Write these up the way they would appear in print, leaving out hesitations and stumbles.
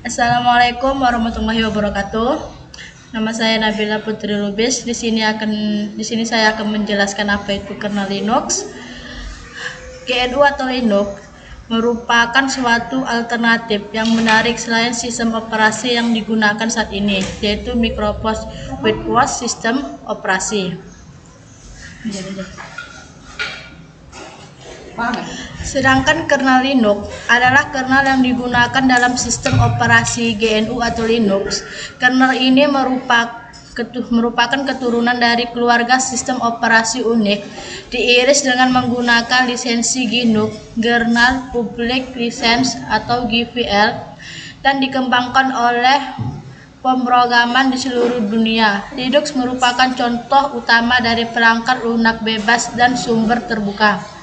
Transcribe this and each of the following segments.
Assalamualaikum warahmatullahi wabarakatuh. Nama saya Nabila Putri Lubis. Di sini saya akan menjelaskan apa itu kernel Linux. GNU atau Linux merupakan suatu alternatif yang menarik selain sistem operasi yang digunakan saat ini, yaitu Microsoft Windows sistem operasi. Sedangkan kernel Linux adalah kernel yang digunakan dalam sistem operasi GNU atau Linux. Kernel ini merupakan keturunan dari keluarga sistem operasi Unix, diiris dengan menggunakan lisensi GNU, General Public License atau GPL, dan dikembangkan oleh pemrograman di seluruh dunia. Linux merupakan contoh utama dari perangkat lunak bebas dan sumber terbuka.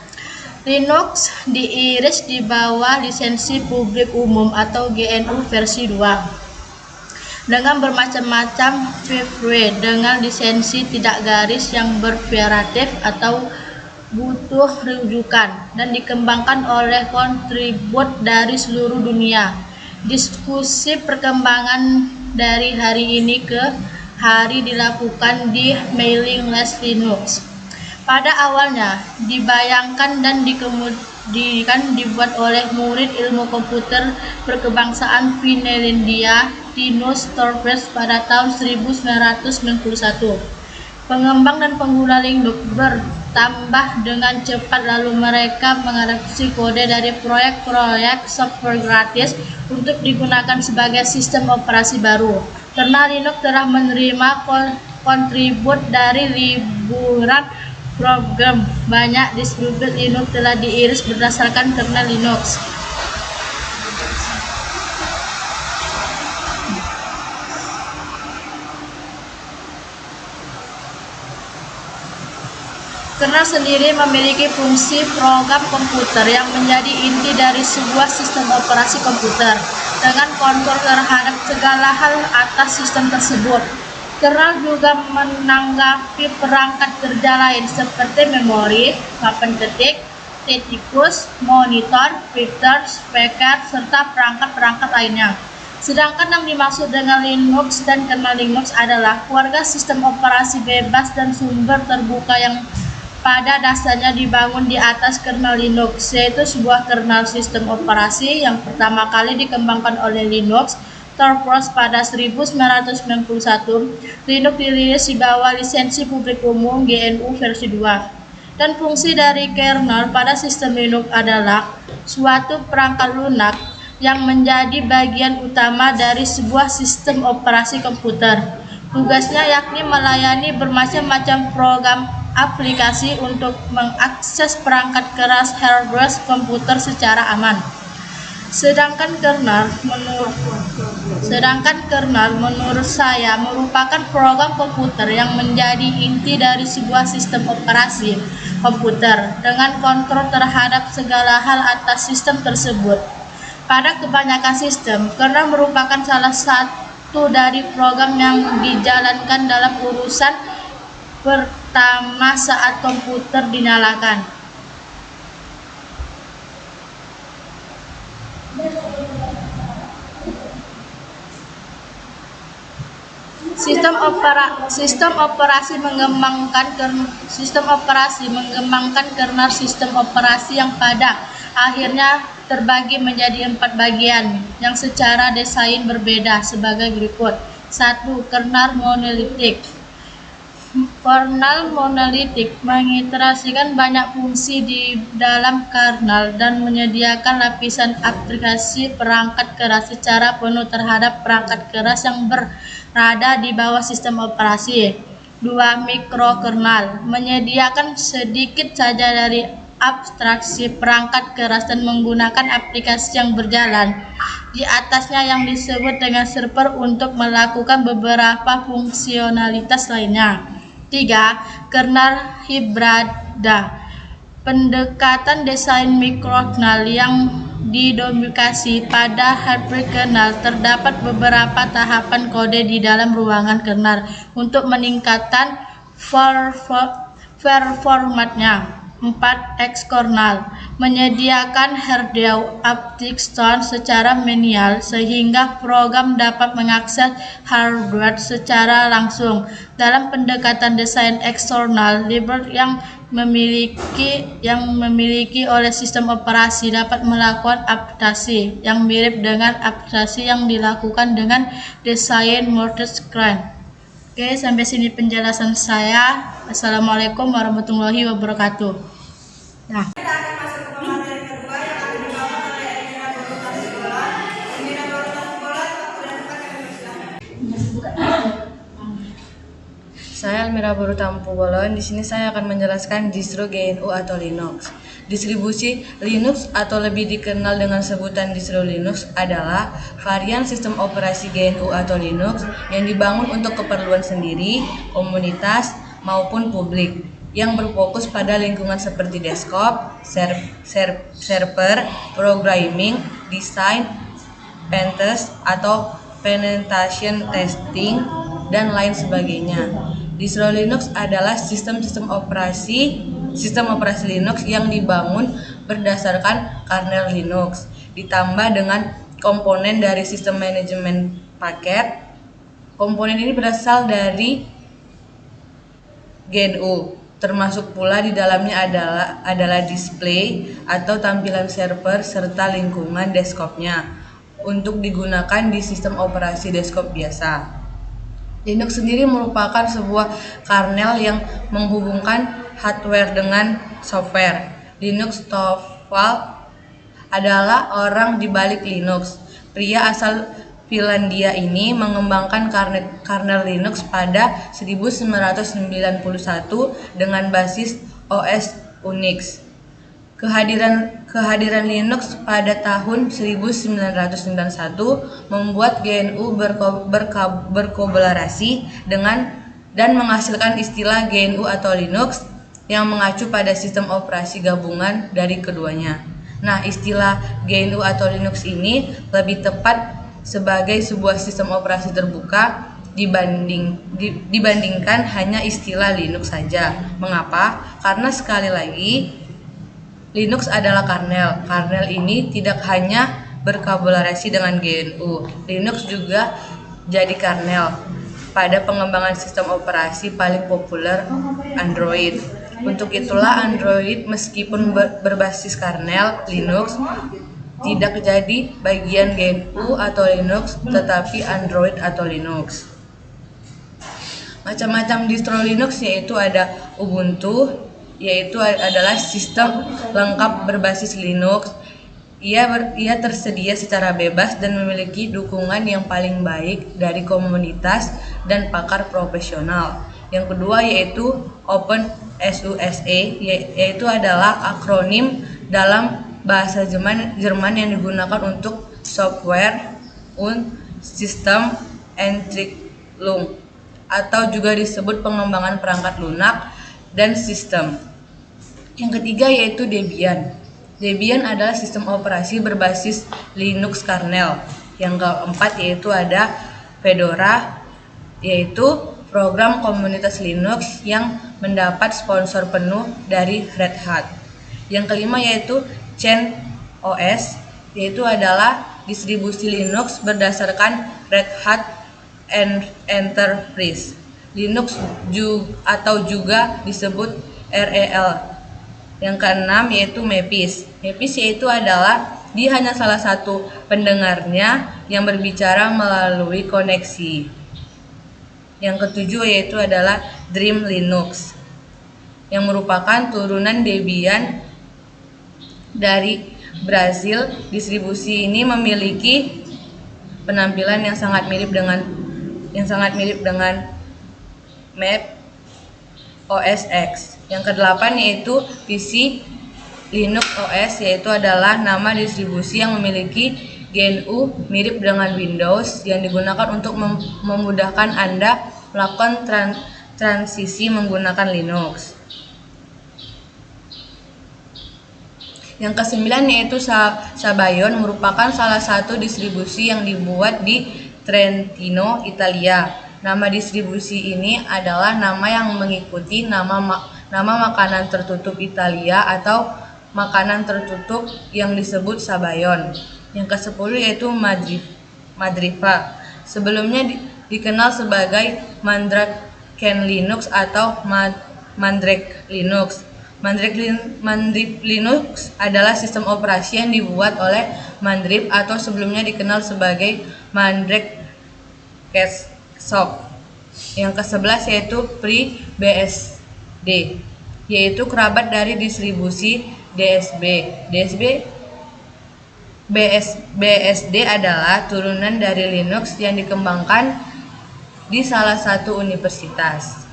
Linux diiris di bawah lisensi publik umum atau GNU versi 2 dengan bermacam-macam firmware dengan lisensi tidak garis yang bervariatif atau butuh rujukan, dan dikembangkan oleh kontribut dari seluruh dunia. Diskusi perkembangan dari hari ini ke hari dilakukan di mailing list Linux. Pada awalnya dibayangkan dan dibuat oleh murid ilmu komputer berkebangsaan Finlandia Linus Torvalds pada tahun 1991. Pengembang dan pengguna Linux bertambah dengan cepat, lalu mereka mengadopsi kode dari proyek-proyek software gratis untuk digunakan sebagai sistem operasi baru. Kernel Linux telah menerima kontribut dari ribuan program. Banyak distribusi Linux telah diiris berdasarkan kernel Linux. Kernel sendiri memiliki fungsi program komputer yang menjadi inti dari sebuah sistem operasi komputer, dengan kontrol terhadap segala hal atas sistem tersebut. Kernel juga menanggapi perangkat kerja lain seperti memori, papan ketik, tikus, monitor, printer, speaker, serta perangkat-perangkat lainnya. Sedangkan yang dimaksud dengan Linux dan kernel Linux adalah keluarga sistem operasi bebas dan sumber terbuka yang pada dasarnya dibangun di atas kernel Linux, yaitu sebuah kernel sistem operasi yang pertama kali dikembangkan oleh Linus Torvalds pada 1991. Linux dirilis di bawah lisensi publik umum GNU versi 2. Dan fungsi dari kernel pada sistem Linux adalah suatu perangkat lunak yang menjadi bagian utama dari sebuah sistem operasi komputer. Tugasnya yakni melayani bermacam-macam program aplikasi untuk mengakses perangkat keras hardware komputer secara aman. Sedangkan kernel menurut saya merupakan program komputer yang menjadi inti dari sebuah sistem operasi komputer dengan kontrol terhadap segala hal atas sistem tersebut. Pada kebanyakan sistem, kernel merupakan salah satu dari program yang dijalankan dalam urusan pertama saat komputer dinyalakan. Sistem operasi mengembangkan kernel sistem operasi yang pada akhirnya terbagi menjadi 4 bagian yang secara desain berbeda sebagai berikut. 1. Kernel monolitik. Kernel monolitik mengintegrasikan banyak fungsi di dalam kernel dan menyediakan lapisan aplikasi perangkat keras secara penuh terhadap perangkat keras yang berada di bawah sistem operasi. 2. Mikrokernel menyediakan sedikit saja dari abstraksi perangkat keras dan menggunakan aplikasi yang berjalan di atasnya yang disebut dengan server untuk melakukan beberapa fungsionalitas lainnya. 3. Kernel hibrida. Pendekatan desain mikrokernel yang didominasi pada hybrid kernel. Terdapat beberapa tahapan kode di dalam ruangan kernel untuk meningkatkan performanya. 4. Eksternal, menyediakan hardware Upstream secara manual sehingga program dapat mengakses hardware secara langsung. Dalam pendekatan desain eksternal, library yang memiliki oleh sistem operasi dapat melakukan adaptasi yang mirip dengan adaptasi yang dilakukan dengan desain multi-screen. Oke, sampai sini penjelasan saya. Assalamualaikum warahmatullahi wabarakatuh. Nah, Saya Almira Baru Tampu Bolon. Di sini saya akan menjelaskan distro GNU atau Linux. Distribusi Linux atau lebih dikenal dengan sebutan distro Linux adalah varian sistem operasi GNU atau Linux yang dibangun untuk keperluan sendiri, komunitas, maupun publik, yang berfokus pada lingkungan seperti desktop, server, programming, desain, pentest atau penetration testing, dan lain sebagainya. Distro Linux adalah sistem operasi Linux yang dibangun berdasarkan kernel Linux, ditambah dengan komponen dari sistem manajemen paket. Komponen ini berasal dari GNU, termasuk pula di dalamnya adalah display atau tampilan server serta lingkungan desktopnya untuk digunakan di sistem operasi desktop biasa. Linux sendiri merupakan sebuah kernel yang menghubungkan hardware dengan software. Linus Torvalds adalah orang di balik Linux. Pria asal Finlandia ini mengembangkan kernel Linux pada 1991 dengan basis OS Unix. Kehadiran Linux pada tahun 1991 membuat GNU berkolaborasi dan menghasilkan istilah GNU atau Linux yang mengacu pada sistem operasi gabungan dari keduanya. Nah, istilah GNU atau Linux ini lebih tepat sebagai sebuah sistem operasi terbuka dibandingkan hanya istilah Linux saja. Mengapa? Karena sekali lagi Linux adalah kernel. Kernel ini tidak hanya berkolaborasi dengan GNU. Linux juga jadi kernel pada pengembangan sistem operasi paling populer Android. Untuk itulah Android meskipun berbasis kernel Linux tidak jadi bagian GNU atau Linux, tetapi Android atau Linux. Macam-macam distro Linux yaitu ada Ubuntu, yaitu adalah sistem lengkap berbasis Linux. Ia tersedia secara bebas dan memiliki dukungan yang paling baik dari komunitas dan pakar profesional. Yang kedua yaitu OpenSUSE, yaitu adalah akronim dalam bahasa Jerman yang digunakan untuk Software und Systementwicklung atau juga disebut pengembangan perangkat lunak dan sistem. Yang ketiga yaitu Debian. Debian adalah sistem operasi berbasis Linux kernel. Yang keempat yaitu ada Fedora, yaitu program komunitas Linux yang mendapat sponsor penuh dari Red Hat. Yang kelima yaitu CentOS, yaitu adalah distribusi Linux berdasarkan Red Hat Enterprise Linux atau juga disebut REL. Yang keenam yaitu Mepis. Mepis yaitu adalah dia hanya salah satu pendengarnya yang berbicara melalui koneksi. Yang ketujuh yaitu adalah Dream Linux, yang merupakan turunan Debian dari Brasil. Distribusi ini memiliki penampilan yang sangat mirip dengan Mac OS X. Yang kedelapan yaitu PC Linux OS, yaitu adalah nama distribusi yang memiliki GNU mirip dengan Windows yang digunakan untuk memudahkan Anda melakukan transisi menggunakan Linux. Yang kesembilan yaitu Sabayon, merupakan salah satu distribusi yang dibuat di Trentino, Italia. Nama distribusi ini adalah nama yang mengikuti nama nama makanan tertutup Italia atau makanan tertutup yang disebut sabayon. Yang ke-10 yaitu Madriva. Sebelumnya dikenal sebagai Mandrake Linux atau Mandrake Linux. Mandrake Linux adalah sistem operasi yang dibuat oleh Mandrake atau sebelumnya dikenal sebagai Mandrake Shop. Yang ke-11 yaitu FreeBSD, yaitu kerabat dari distribusi BSD adalah turunan dari Linux yang dikembangkan di salah satu universitas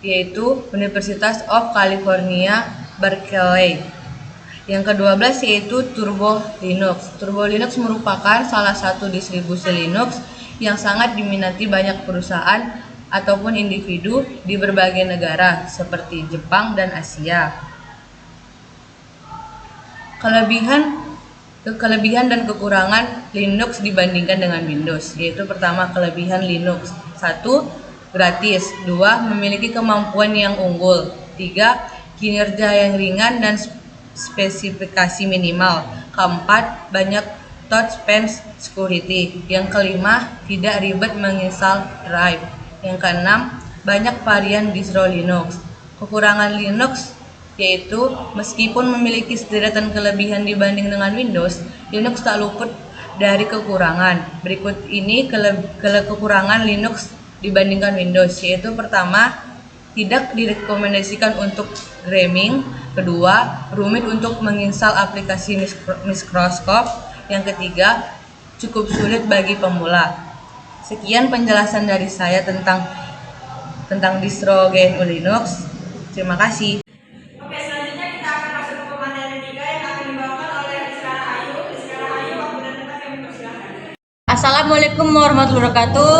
yaitu University of California, Berkeley. Yang ke-12 yaitu Turbo Linux. Turbo Linux merupakan salah satu distribusi Linux yang sangat diminati banyak perusahaan ataupun individu di berbagai negara seperti Jepang dan Asia. Kelebihan dan kekurangan Linux dibandingkan dengan Windows, yaitu pertama kelebihan Linux. 1. Gratis. 2. Memiliki kemampuan yang unggul. 3. Kinerja yang ringan dan spesifikasi minimal. 4. Banyak touch panel security. Yang kelima, tidak ribet menginstal drive. Yang keenam, banyak varian distro Linux. Kekurangan Linux yaitu meskipun memiliki sederetan kelebihan dibanding dengan Windows, Linux tak luput dari kekurangan. Berikut ini kekurangan Linux dibandingkan Windows, yaitu pertama, tidak direkomendasikan untuk gaming. Kedua, rumit untuk menginstal aplikasi Microsoft. Yang ketiga, cukup sulit bagi pemula. Sekian penjelasan dari saya tentang distro GNU Linux. Terima kasih. Oke, selanjutnya kita akan masuk ke materi 3 yang akan dibawakan oleh Rizka Rahayu. Rizka Rahayu, waktu dan tempat kami persilahkan. Assalamualaikum warahmatullahi wabarakatuh.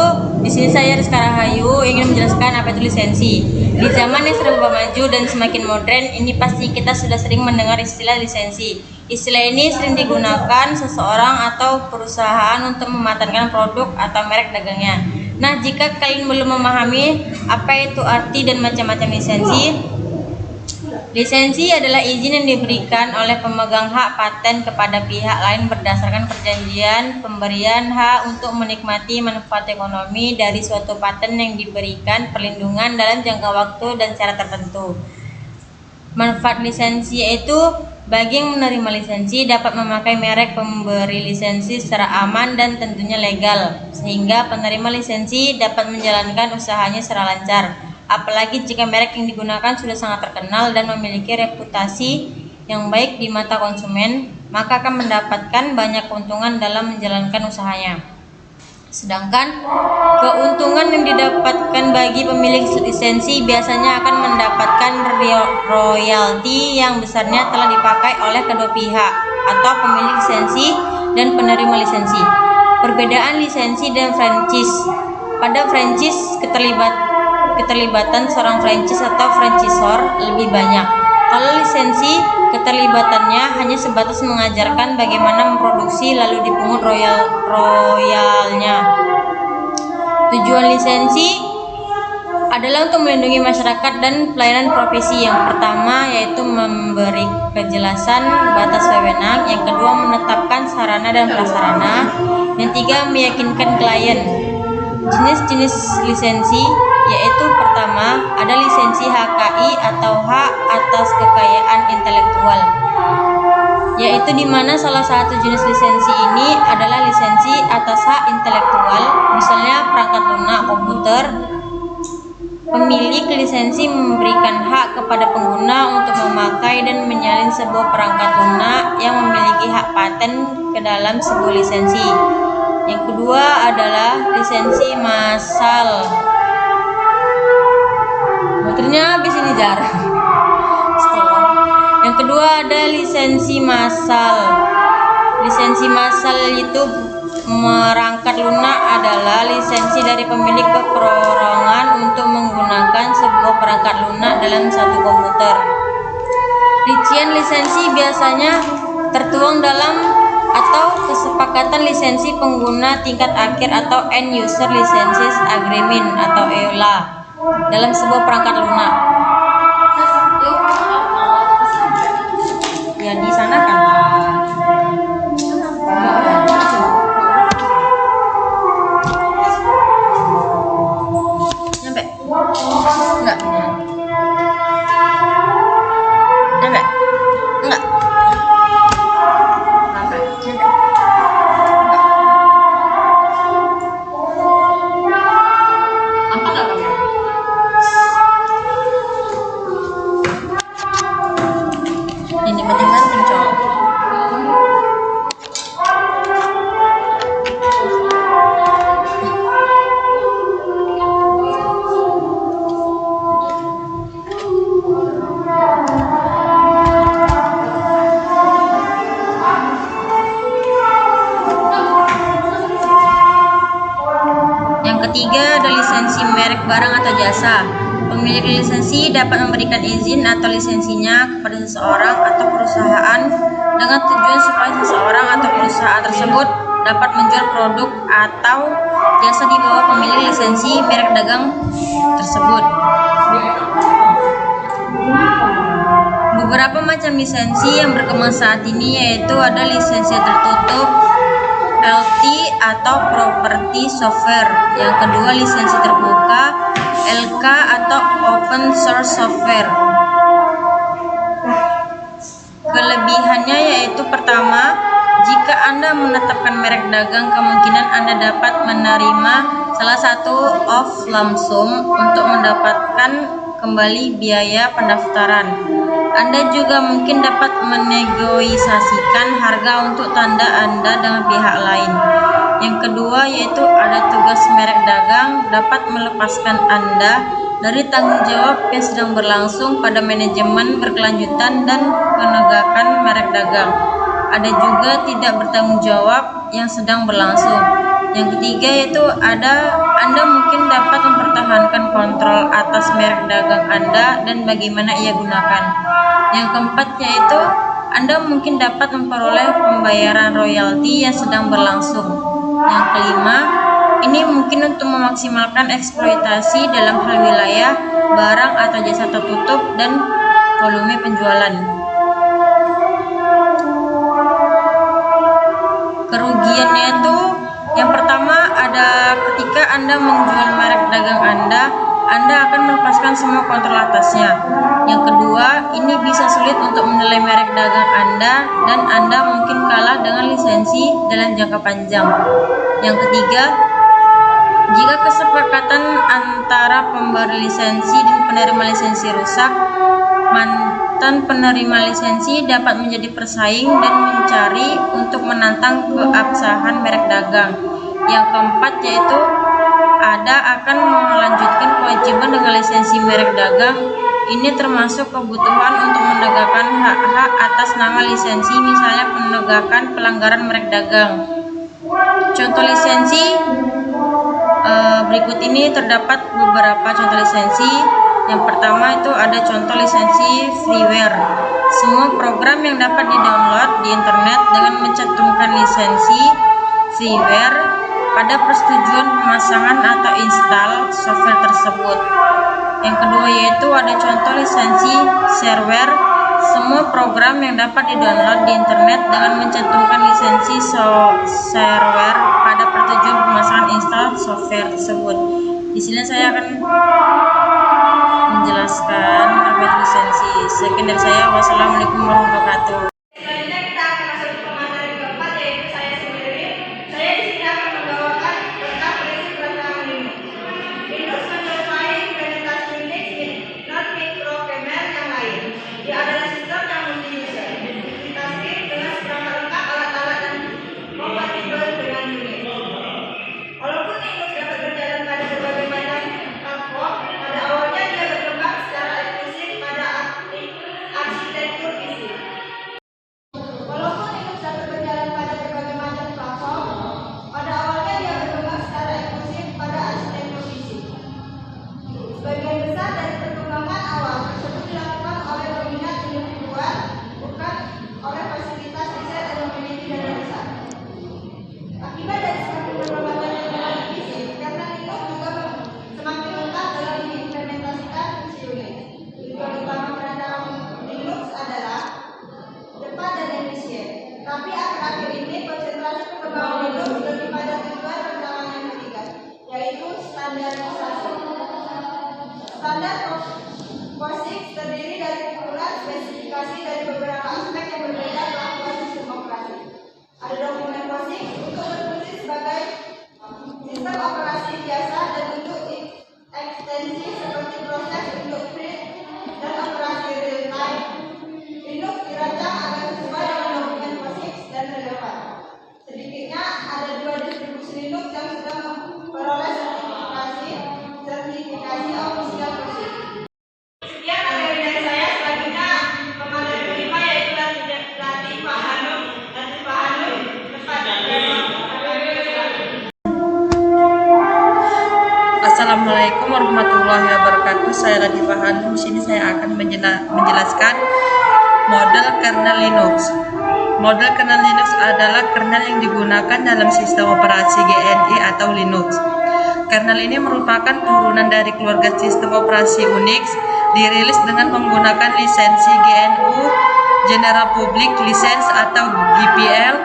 Di sini saya Rizka Rahayu ingin menjelaskan apa itu lisensi. Di zaman yang serba maju dan semakin modern, ini pasti kita sudah sering mendengar istilah lisensi. Istilah ini sering digunakan seseorang atau perusahaan untuk mematentkan produk atau merek dagangnya. Nah, jika kalian belum memahami apa itu arti dan macam-macam lisensi adalah izin yang diberikan oleh pemegang hak paten kepada pihak lain berdasarkan perjanjian pemberian hak untuk menikmati manfaat ekonomi dari suatu paten yang diberikan perlindungan dalam jangka waktu dan secara tertentu. Manfaat lisensi yaitu bagi yang menerima lisensi dapat memakai merek pemberi lisensi secara aman dan tentunya legal, sehingga penerima lisensi dapat menjalankan usahanya secara lancar. Apalagi jika merek yang digunakan sudah sangat terkenal dan memiliki reputasi yang baik di mata konsumen, maka akan mendapatkan banyak keuntungan dalam menjalankan usahanya. Sedangkan keuntungan yang didapatkan bagi pemilik lisensi biasanya akan mendapatkan royalti yang besarnya telah dipakai oleh kedua pihak atau pemilik lisensi dan penerima lisensi. Perbedaan lisensi dan franchise. Pada franchise keterlibatan seorang franchise atau franchisor lebih banyak. Kalau lisensi, keterlibatannya hanya sebatas mengajarkan bagaimana memproduksi lalu dipungut royalnya. Tujuan lisensi adalah untuk melindungi masyarakat dan pelayanan profesi. Yang pertama yaitu memberi kejelasan batas wewenang, yang kedua menetapkan sarana dan prasarana, yang tiga meyakinkan klien. Jenis-jenis lisensi yaitu pertama ada lisensi HKI atau hak atas kekayaan intelektual, yaitu di mana salah satu jenis lisensi ini adalah lisensi atas hak intelektual, misalnya perangkat lunak komputer. Pemilik lisensi memberikan hak kepada pengguna untuk memakai dan menyalin sebuah perangkat lunak yang memiliki hak paten ke dalam sebuah lisensi. Yang kedua adalah lisensi massal. Motornya habis ini jar. Yang kedua ada lisensi massal. Lisensi massal itu perangkat lunak adalah lisensi dari pemilik perorangan untuk menggunakan sebuah perangkat lunak dalam satu komputer. Rincian lisensi biasanya tertuang dalam atau kesepakatan lisensi pengguna tingkat akhir atau End User Licenses Agreement atau EULA. dalam sebuah perangkat lunak. Ya di sana kan. Nyampe? Enggak. Nyampe? Enggak. Nyampe? Nyampe? Apa nggak kamera? Ini penting banget, cowok. Yang ketiga ada lisensi merek barang atau jasa. Pemilik lisensi dapat memberikan izin atau lisensinya kepada seseorang atau perusahaan dengan tujuan supaya seseorang atau perusahaan tersebut dapat menjual produk atau jasa di bawah pemilik lisensi merek dagang tersebut. Beberapa macam lisensi yang berkembang saat ini yaitu ada lisensi tertutup LT atau Property Software. Yang kedua lisensi terbuka LK atau Open Source Software. Kelebihannya yaitu pertama, jika Anda menetapkan merek dagang, kemungkinan Anda dapat menerima salah satu of lump sum untuk mendapatkan kembali biaya pendaftaran. Anda juga mungkin dapat menegosiasikan harga untuk tanda Anda dengan pihak lain. Yang kedua yaitu ada tugas merek dagang dapat melepaskan Anda dari tanggung jawab yang sedang berlangsung pada manajemen berkelanjutan dan penegakan merek dagang. Ada juga tidak bertanggung jawab yang sedang berlangsung. Yang ketiga yaitu Anda mungkin dapat mempertahankan kontrol atas merek dagang Anda dan bagaimana ia gunakan. Yang keempat yaitu Anda mungkin dapat memperoleh pembayaran royalti yang sedang berlangsung. Yang kelima, ini mungkin untuk memaksimalkan eksploitasi dalam hal wilayah, barang atau jasa tertutup dan volume penjualan. Kerugiannya itu yang pertama ada ketika Anda menjual merek dagang Anda akan melepaskan semua kontrol atasnya. Yang kedua, ini bisa sulit untuk menilai merek dagang Anda dan Anda mungkin kalah dengan lisensi dalam jangka panjang. Yang ketiga, jika kesepakatan antara pemberi lisensi dan penerima lisensi rusak, mantan penerima lisensi dapat menjadi persaing dan mencari untuk menantang keabsahan merek dagang. Yang keempat yaitu akan melanjutkan kewajiban dengan lisensi merek dagang. Ini termasuk kebutuhan untuk menegakkan hak-hak atas nama lisensi, misalnya penegakan pelanggaran merek dagang. Contoh lisensi berikut ini terdapat beberapa contoh lisensi. Yang pertama itu ada contoh lisensi freeware. Semua program yang dapat di-download di internet dengan mencantumkan lisensi freeware pada persetujuan pemasangan atau install software tersebut. Yang kedua yaitu ada contoh lisensi shareware. Semua program yang dapat di-download di internet dengan mencantumkan lisensi shareware pada persetujuan pemasangan install software tersebut. Di sini saya akan menjelaskan apa itu lisensi. Sekian dari saya. Wassalamualaikum warahmatullahi wabarakatuh. Selanjutnya kita akan masuk ke materi keempat yaitu saya sendiri. Saya di sini akan membawakan tentang prinsip rancangan Linux. Linux menyerupai implementasi Unix, not mikrokemer yang lain. Dia adalah sistem yang multi-user, multitasking dengan seperangkat lengkap alat-alat dan kompatibel dengan Unix. Walaupun Linux dapat berjalan pada berbagai macam platform, pada awalnya dia berkembang secara eksklusif pada arsitektur PC. dokumen POSIX untuk berfungsi sebagai sistem operasi biasa dan untuk ekstensi seperti proses untuk print dan operasi real time. Linux dirancang agar sesuai dengan dokumen POSIX dan relevan. Sedikitnya ada 2 distribusi Linux yang sudah memperoleh sertifikasi official POSIX. Sekian materi dari saya. Selanjutnya pemateri kelima yaitu Latifah Hanum. Assalamualaikum warahmatullahi wabarakatuh. Saya Latifah Hanum. Di sini saya akan menjelaskan model kernel Linux. Model kernel Linux adalah kernel yang digunakan dalam sistem operasi GNI atau Linux. Kernel ini merupakan turunan dari keluarga sistem operasi Unix, dirilis dengan menggunakan lisensi GNU General Public License atau GPL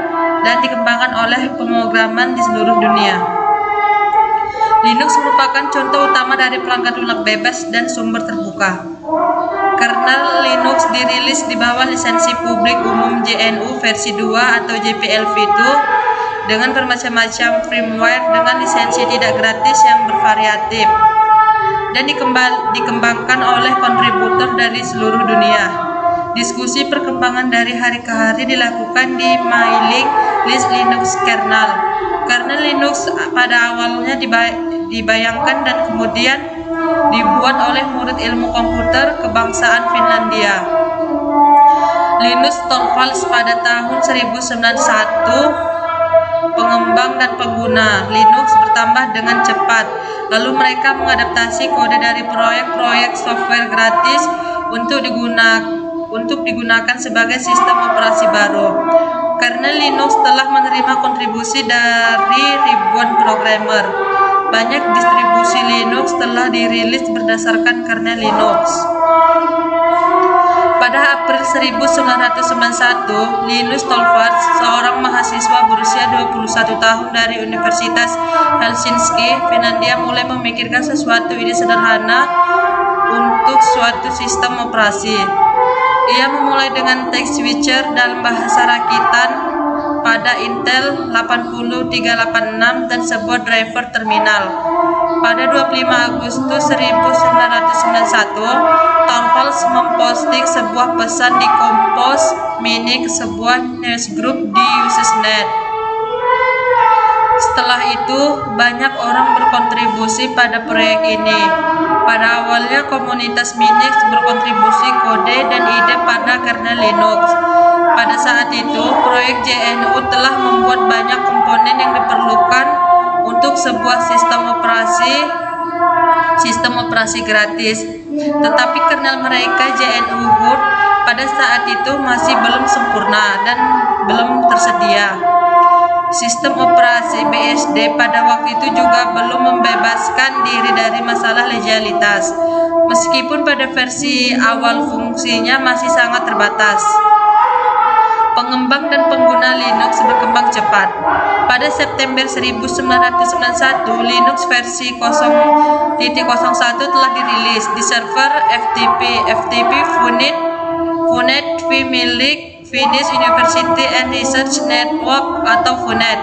dan dikembangkan oleh pemrograman di seluruh dunia. Linux merupakan contoh utama dari perangkat lunak bebas dan sumber terbuka. Kernel Linux dirilis di bawah lisensi publik umum GNU versi 2 atau GPL v2 dengan bermacam-macam firmware dengan lisensi tidak gratis yang bervariatif dan dikembangkan oleh kontributor dari seluruh dunia. Diskusi perkembangan dari hari ke hari dilakukan di mailing list Linux kernel. Kernel Linux pada awalnya dibayangkan dan kemudian dibuat oleh murid ilmu komputer kebangsaan Finlandia, Linus Torvalds pada tahun 1991. Pengembang dan pengguna Linux bertambah dengan cepat, lalu mereka mengadaptasi kode dari proyek-proyek software gratis untuk digunakan sebagai sistem operasi baru. Kernel Linux telah menerima kontribusi dari ribuan programmer. Banyak distribusi Linux telah dirilis berdasarkan kernel Linux. Pada April 1991, Linus Torvalds, seorang mahasiswa berusia 21 tahun dari Universitas Helsinki, Finlandia, mulai memikirkan sesuatu ide sederhana untuk suatu sistem operasi. Ia memulai dengan text switcher dalam bahasa rakitan pada Intel 80386 dan sebuah driver terminal. Pada 25 Agustus 1991, Torvalds memposting sebuah pesan di Compose Mini ke sebuah newsgroup di Usenet. Setelah itu, banyak orang berkontribusi pada proyek ini. Pada awalnya, komunitas Minix berkontribusi kode dan ide pada kernel Linux. Pada saat itu, proyek GNU telah membuat banyak komponen yang diperlukan untuk sebuah sistem operasi gratis. Tetapi kernel mereka GNU Boot pada saat itu masih belum sempurna dan belum tersedia. Sistem operasi BSD pada waktu itu juga belum membebaskan diri dari masalah legalitas, meskipun pada versi awal fungsinya masih sangat terbatas. Pengembang dan pengguna Linux berkembang cepat. Pada September 1991, Linux versi 0.01 telah dirilis di server FTP VNet milik Finnish University and Research Network atau VNet.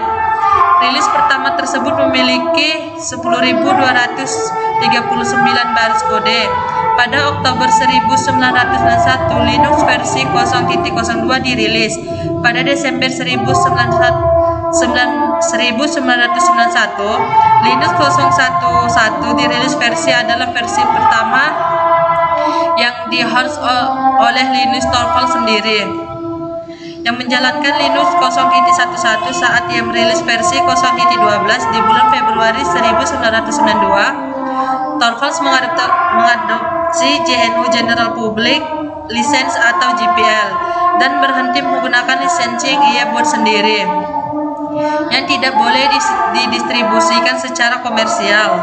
Rilis pertama tersebut memiliki 10.239 baris kode. Pada Oktober 1991, Linux versi 0.02 dirilis. Pada Desember 1991, Linux 0.11 dirilis. Versi adalah versi pertama yang di-host oleh Linus Torvalds sendiri, yang menjalankan Linux 0.11 saat ia merilis versi 0.12 di bulan Februari 1992. Torvalds mengadopsi GNU General Public License atau GPL dan berhenti menggunakan lisensi yang ia buat sendiri, yang tidak boleh didistribusikan secara komersial.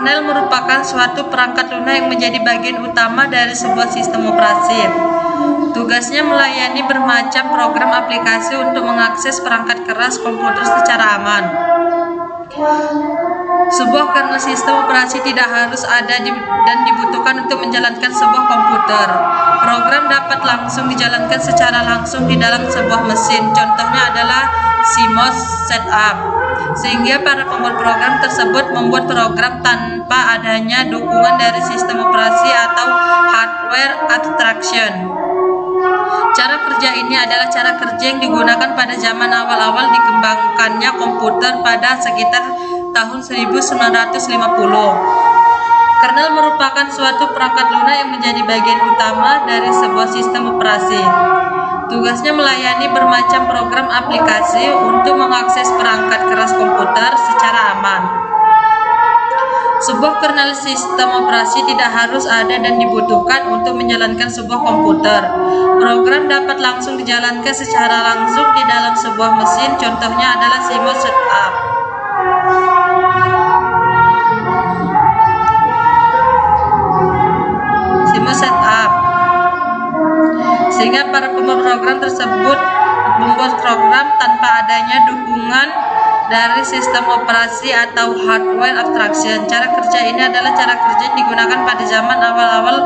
Kernel merupakan suatu perangkat lunak yang menjadi bagian utama dari sebuah sistem operasi. Tugasnya melayani bermacam program aplikasi untuk mengakses perangkat keras komputer secara aman. Sebuah kernel sistem operasi tidak harus ada dan dibutuhkan untuk menjalankan sebuah komputer. Program dapat langsung dijalankan secara langsung di dalam sebuah mesin. Contohnya adalah CMOS setup. Sehingga para pembuat program tersebut membuat program tanpa adanya dukungan dari sistem operasi atau hardware abstraction. Cara kerja ini adalah cara kerja yang digunakan pada zaman awal-awal dikembangkannya komputer pada sekitar tahun 1950. Kernel merupakan suatu perangkat lunak yang menjadi bagian utama dari sebuah sistem operasi. Tugasnya melayani bermacam program aplikasi untuk mengakses perangkat keras komputer secara aman. Sebuah kernel sistem operasi tidak harus ada dan dibutuhkan untuk menjalankan sebuah komputer. Program dapat langsung dijalankan secara langsung di dalam sebuah mesin, contohnya adalah CMOS setup. CMOS setup. Sehingga para pembuat program tersebut membuat program tanpa adanya dukungan dari sistem operasi atau hardware abstraction. Cara kerja ini adalah cara kerja yang digunakan pada zaman awal-awal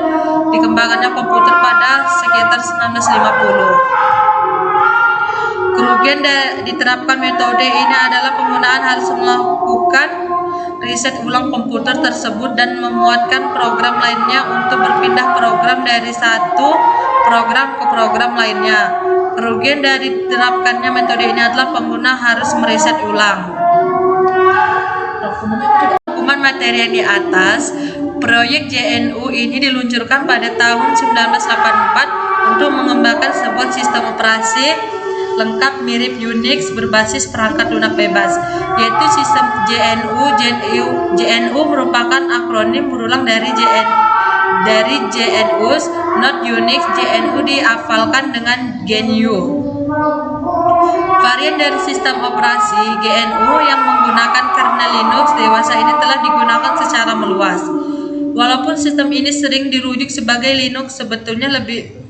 dikembangkannya komputer pada sekitar 1950. Kerugian diterapkan metode ini adalah penggunaan harus melakukan riset ulang komputer tersebut dan memuatkan program lainnya untuk berpindah program dari satu program ke program lainnya. Kerugian dari diterapkannya metode ini adalah pengguna harus meriset ulang. Dokumen materi yang di atas, proyek JNU ini diluncurkan pada tahun 1984 untuk mengembangkan sebuah sistem operasi lengkap mirip Unix berbasis perangkat lunak bebas, yaitu sistem JNU. JNU merupakan akronim berulang dari JNUs, not Unix. JNU dihafalkan dengan GNU. Varian dari sistem operasi GNU yang menggunakan kernel Linux dewasa ini telah digunakan secara meluas. Walaupun sistem ini sering dirujuk sebagai Linux, sebetulnya lebih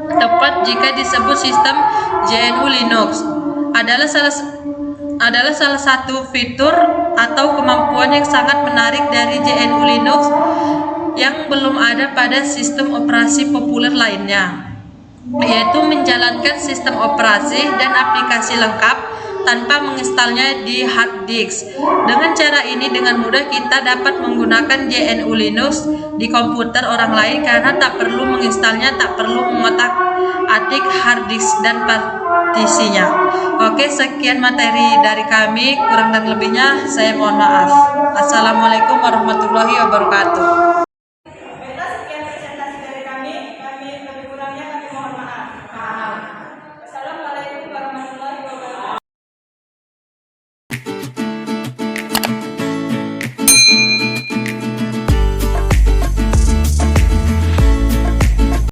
tepat jika disebut sistem GNU Linux. Adalah salah satu fitur atau kemampuan yang sangat menarik dari GNU Linux yang belum ada pada sistem operasi populer lainnya, yaitu menjalankan sistem operasi dan aplikasi lengkap tanpa menginstalnya di hard disk. Dengan cara ini dengan mudah kita dapat menggunakan GNU Linux di komputer orang lain karena tak perlu menginstalnya, tak perlu mengotak-atik hard disk dan partisinya. Oke, sekian materi dari kami, kurang dan lebihnya saya mohon maaf. Assalamualaikum warahmatullahi wabarakatuh.